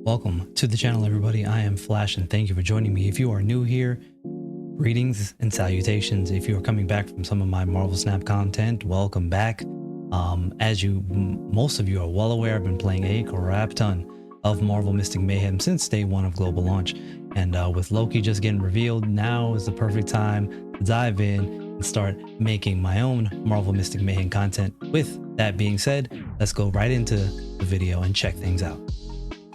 Welcome to the channel, everybody. I am Flash and thank you for joining me. If you are new here, greetings and salutations. If you are coming back from some of my Marvel Snap content, welcome back. As most of you are well aware, I've been playing a crap ton of Marvel Mystic Mayhem since day one of global launch. And with Loki just getting revealed, now is the perfect time to dive in and start making my own Marvel Mystic Mayhem content. With that being said, let's go right into the video and check things out.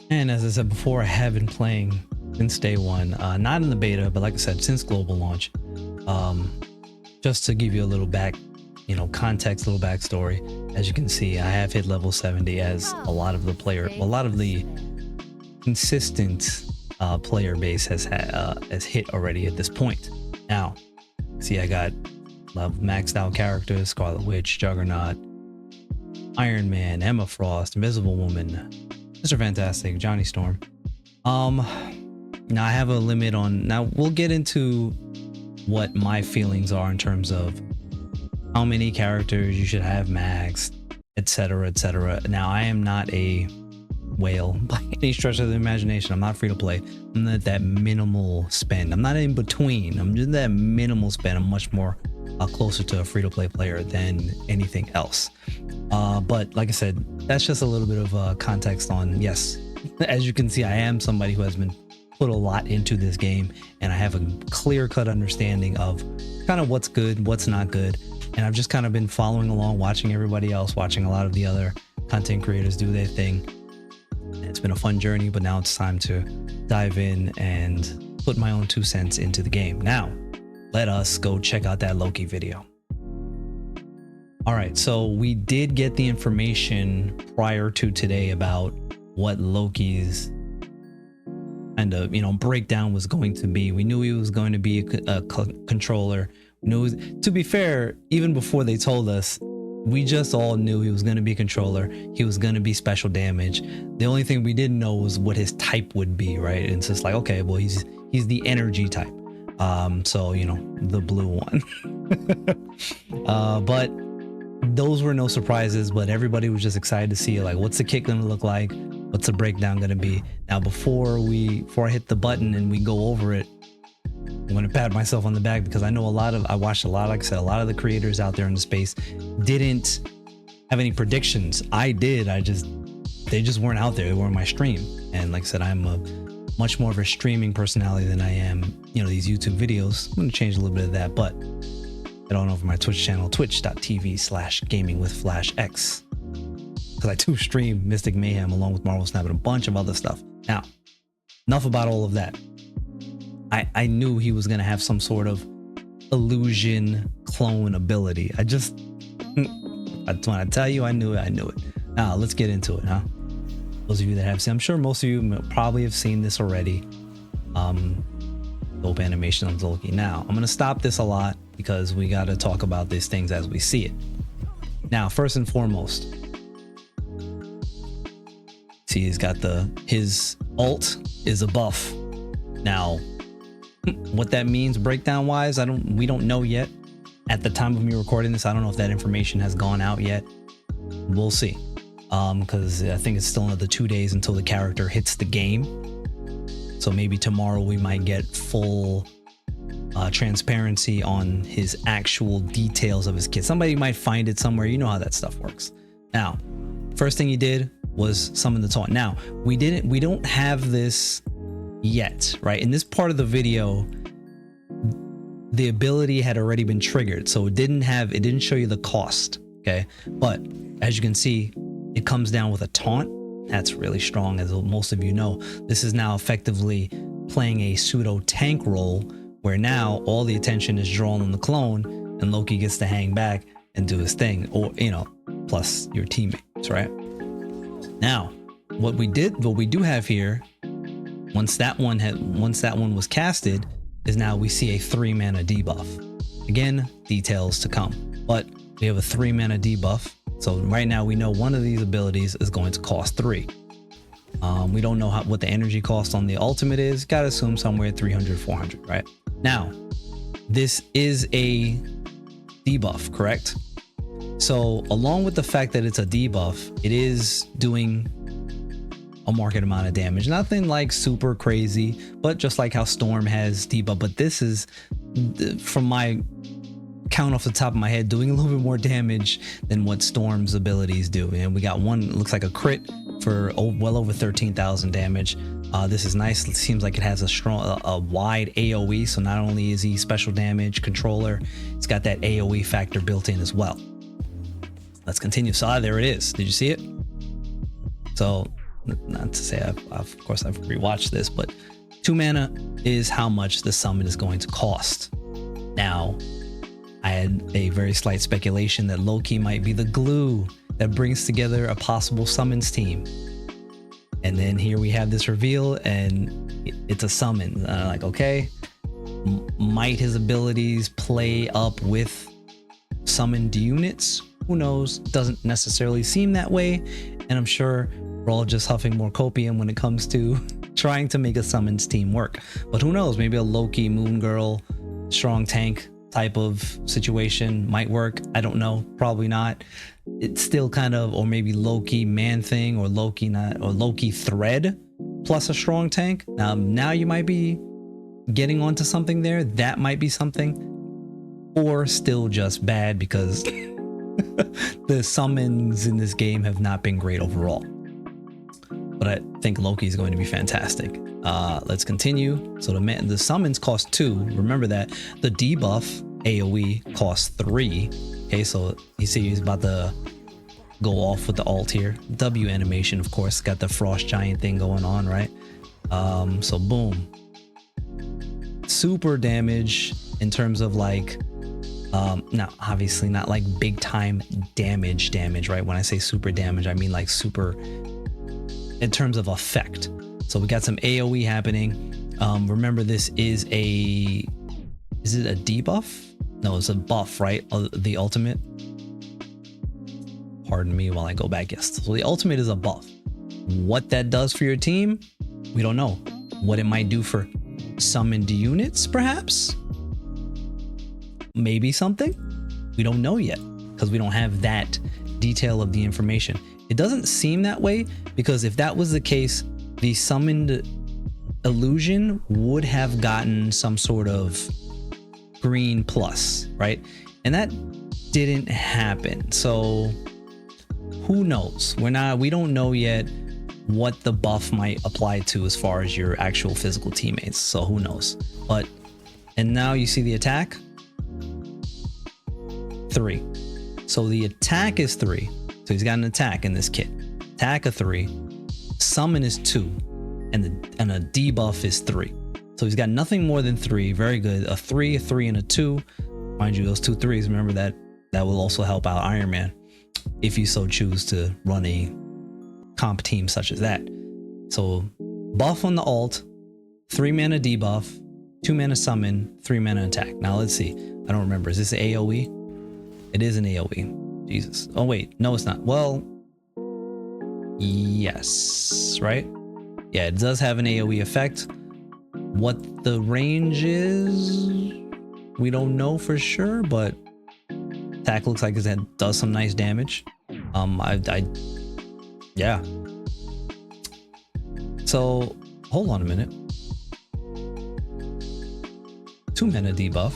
And as I said before, I have been playing since day one, not in the beta, but like I said, since global launch. Just to give you a little context, a little backstory. As you can see, I have hit level 70 as a lot of the consistent player base has hit already at this point. Now, see, I got maxed out characters: Scarlet Witch, Juggernaut, Iron Man, Emma Frost, Invisible Woman, Mr. Fantastic, Johnny Storm. Now I have a limit on, now we'll get into what my feelings are in terms of how many characters you should have maxed, etc, etc. Now I am not a whale by any stretch of the imagination. I'm not free to play. I'm at that minimal spend. I'm not in between. I'm just that minimal spend. I'm much more closer to a free to play player than anything else. But like I said, that's just a little bit of context on, yes, as you can see, I am somebody who has been put a lot into this game, and I have a clear-cut understanding of kind of what's good, what's not good, and I've just kind of been following along, watching everybody else, watching a lot of the other content creators do their thing. It's been a fun journey, but now it's time to dive in and put my own 2 cents into the game. Now, let us go check out that Loki video. All right, so we did get the information prior to today about what Loki's kind of, breakdown was going to be. We knew he was going to be a controller. We knew, to be fair, even before they told us, we just all knew he was going to be a controller. He was going to be special damage. The only thing we didn't know was what his type would be, right? And it's just like, okay, well, he's the energy type. So, the blue one. But those were no surprises, but everybody was just excited to see, like, what's the kit going to look like? What's the breakdown going to be? Now, before I hit the button and we go over it, I'm going to pat myself on the back because I know I watched a lot, like I said, a lot of the creators out there in the space didn't have any predictions. I did. They just weren't out there. They weren't my stream. And like I said, I'm much more of a streaming personality than I am, these YouTube videos. I'm going to change a little bit of that, but head on over to my Twitch channel, twitch.tv/gamingwithflashx, because I do stream Mystic Mayhem along with Marvel Snap and a bunch of other stuff. Now, enough about all of that. I knew he was going to have some sort of illusion clone ability. When I tell you I knew it. Now, let's get into it, huh? Those of you that have seen, I'm sure most of you probably have seen this already. Dope animation on Loki. Now, I'm going to stop this a lot because we got to talk about these things as we see it. Now, first and foremost, see, he's got his ult is a buff. Now, what that means breakdown wise, we don't know yet. At the time of me recording this, I don't know if that information has gone out yet. We'll see. Because I think it's still another 2 days until the character hits the game. So maybe tomorrow we might get full transparency on his actual details of his kit. Somebody might find it somewhere. You know how that stuff works. Now, first thing he did was summon the taunt. Now, we don't have this yet, right? In this part of the video, the ability had already been triggered, so it didn't show you the cost, okay? But as you can see, it comes down with a taunt. That's really strong, as most of you know. This is now effectively playing a pseudo tank role where now all the attention is drawn on the clone and Loki gets to hang back and do his thing, or plus your teammates, right? Now, what we do have here, once that one was casted, is now we see a 3-mana debuff. Again, details to come, but we have a 3-mana debuff. So right now we know one of these abilities is going to cost 3. We don't know what the energy cost on the ultimate is. Gotta assume somewhere 300, 400, right? Now, this is a debuff, correct? So along with the fact that it's a debuff, it is doing a market amount of damage. Nothing like super crazy, but just like how Storm has debuff. But this is, from my count off the top of my head, doing a little bit more damage than what Storm's abilities do. And we got one, looks like a crit for well over 13,000 damage. This is nice. It seems like it has a wide AoE, so not only is he special damage controller, it's got that AoE factor built in as well. Let's continue. So there it is. Did you see it? So not to say of course I've rewatched this, but 2 mana is how much the summon is going to cost. Now, I had a very slight speculation that Loki might be the glue that brings together a possible summons team. And then here we have this reveal, and it's a summon. Like, okay, might his abilities play up with summoned units? Who knows? Doesn't necessarily seem that way. And I'm sure we're all just huffing more copium when it comes to trying to make a summons team work. But who knows? Maybe a Loki, Moon Girl, strong tank type of situation might work. I don't know. Probably not. It's still kind of, or maybe Loki Man Thing, or Loki not, or Loki Thread plus a strong tank. Now you might be getting onto something there. That might be something, or still just bad because the summons in this game have not been great overall. But I think Loki is going to be fantastic. Let's continue. So the summons cost 2. Remember that the debuff AoE costs 3. Okay, so you see he's about to go off with the alt here. W animation, of course, got the frost giant thing going on, right? So boom, super damage in terms of like, now obviously not like big time damage, right? When I say super damage, I mean like super in terms of effect. So we got some AoE happening. Remember, this is it a debuff? No, it's a buff, right? The ultimate. Pardon me while I go back. Yes. So the ultimate is a buff. What that does for your team, we don't know. What it might do for summoned units, perhaps? Maybe something? We don't know yet because we don't have that detail of the information. It doesn't seem that way, because if that was the case, the summoned illusion would have gotten some sort of green plus, right? And that didn't happen. So who knows? We don't know yet what the buff might apply to as far as your actual physical teammates. So who knows? And now you see the attack 3. So the attack is 3. So he's got an attack in this kit. Attack of 3, summon is 2, and a debuff is 3. So he's got nothing more than 3. Very good. A 3, and a 2. Mind you, those 2 3s, remember that will also help out Iron Man if you so choose to run a comp team such as that. So buff on the alt, 3 mana debuff, 2 mana summon, 3 mana attack. Now let's see. I don't remember. Is this an AoE? It is an AoE. Jesus. Oh wait, no it's not. Well, yes, right? Yeah, it does have an AoE effect. What the range is, we don't know for sure, but attack looks like it does some nice damage. Yeah. So hold on a minute. 2 mana debuff.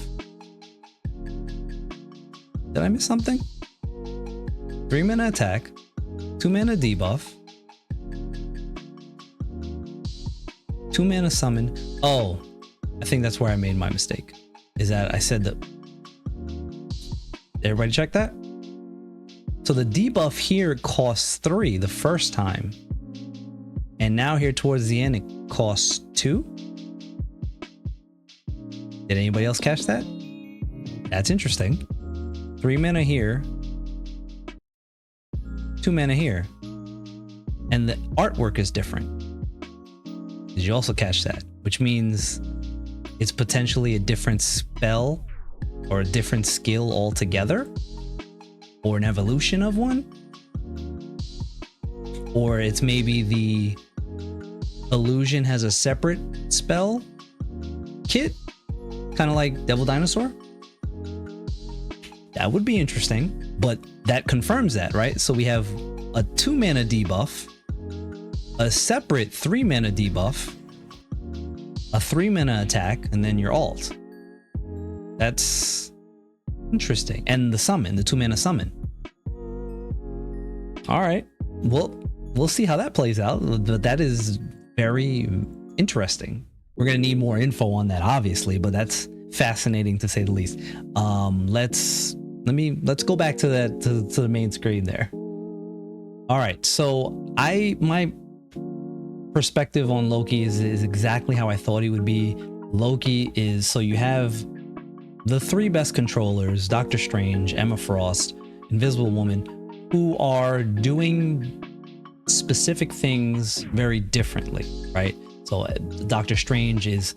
Did I miss something? 3 mana attack, 2 mana debuff, 2 mana summon. Oh, I think that's where I made my mistake. Is that I said that. Everybody check that? So the debuff here costs 3 the first time. And now here towards the end, it costs 2. Did anybody else catch that? That's interesting. 3 mana here. 2 mana here. And the artwork is different. Did you also catch that? Which means it's potentially a different spell or a different skill altogether, or an evolution of one, or it's maybe the illusion has a separate spell kit, kind of like Devil Dinosaur. That would be interesting, but that confirms that, right? So we have a 2 mana debuff a separate 3-mana debuff, a 3-mana attack, and then your alt. That's interesting. And the summon, the 2-mana summon. All right, well, we'll see how that plays out, but that is very interesting. We're gonna need more info on that, obviously, but that's fascinating to say the least. Let's go back to that, to the main screen there. All right, so my perspective on Loki is exactly how I thought he would be. Loki is, so you have the 3 best controllers, Doctor Strange, Emma Frost, Invisible Woman, who are doing specific things very differently, right? So Doctor Strange is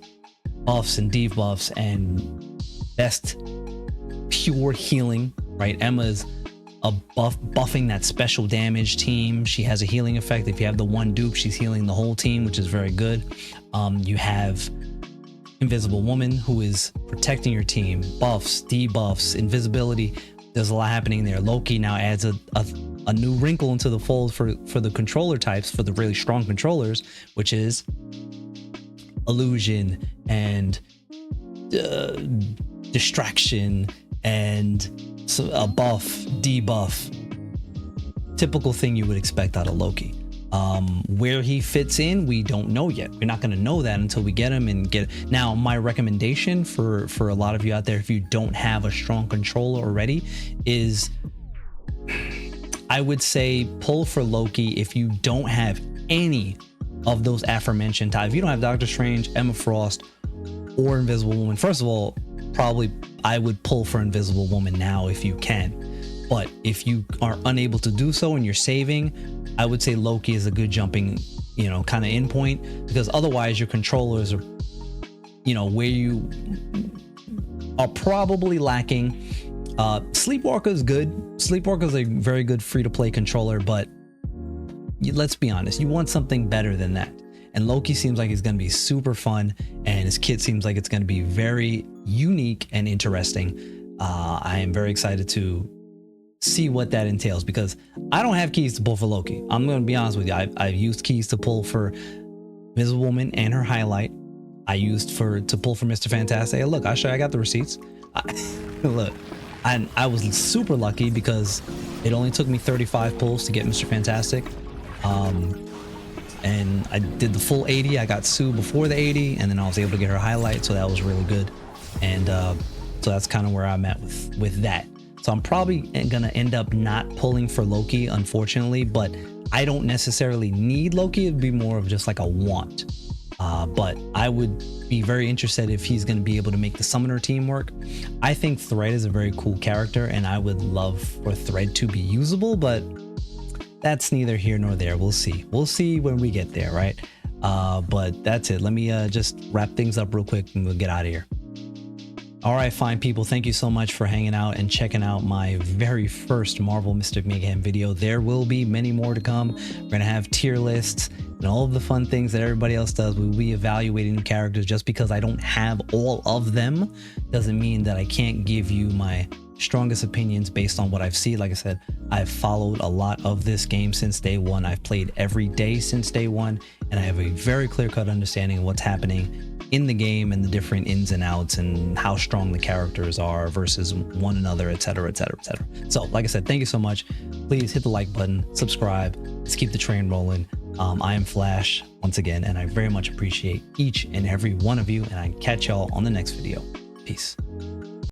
buffs and debuffs and best pure healing, right? Emma's a buffing that special damage team. She has a healing effect. If you have the one dupe, she's healing the whole team, which is very good. You have Invisible Woman, who is protecting your team, buffs, debuffs, invisibility. There's a lot happening there. Loki now adds a new wrinkle into the fold for the controller types, for the really strong controllers, which is illusion and distraction and so a buff, debuff. Typical thing you would expect out of Loki. Where he fits in, we don't know yet. We're not going to know that until we get him and get. Now, my recommendation for a lot of you out there, if you don't have a strong controller already, is I would say pull for Loki if you don't have any of those aforementioned types. If you don't have Doctor Strange, Emma Frost, or Invisible Woman, first of all, probably I would pull for Invisible Woman now if you can. But if you are unable to do so and you're saving, I would say Loki is a good jumping, kind of in point, because otherwise your controllers are, where you are probably lacking. Sleepwalker is good. Sleepwalker is a very good free-to-play controller, but let's be honest, you want something better than that. And Loki seems like he's going to be super fun, and his kit seems like it's going to be very unique and interesting. I am very excited to see what that entails, because I don't have keys to pull for Loki. I'm going to be honest with you. I've used keys to pull for Invisible Woman and her highlight. I used to pull for Mr. Fantastic. Hey, look, I'll show you. I got the receipts. Look, I was super lucky because it only took me 35 pulls to get Mr. Fantastic. And I did the full 80. I got Sue before the 80, and then I was able to get her highlight, so that was really good. And so that's kind of where I'm at with that. So I'm probably gonna end up not pulling for Loki, unfortunately, but I don't necessarily need Loki. It'd be more of just like a want. But I would be very interested if he's going to be able to make the summoner team work. I think Thread is a very cool character, and I would love for Thread to be usable, but that's neither here nor there. We'll see. We'll see when we get there, right? But that's it. Let me just wrap things up real quick and we'll get out of here. All right, fine people, thank you so much for hanging out and checking out my very first Marvel Mystic Mayhem video. There will be many more to come. We're gonna have tier lists and all of the fun things that everybody else does. We'll be evaluating new characters. Just because I don't have all of them doesn't mean that I can't give you my strongest opinions based on what I've seen. Like I said, I've followed a lot of this game since day one. I've played every day since day one, and I have a very clear-cut understanding of what's happening in the game and the different ins and outs and how strong the characters are versus one another, etc., etc., etc. So like I said, thank you so much. Please hit the like button, subscribe. Let's keep the train rolling. I am Flash once again, and I very much appreciate each and every one of you, and I catch y'all on the next video. Peace.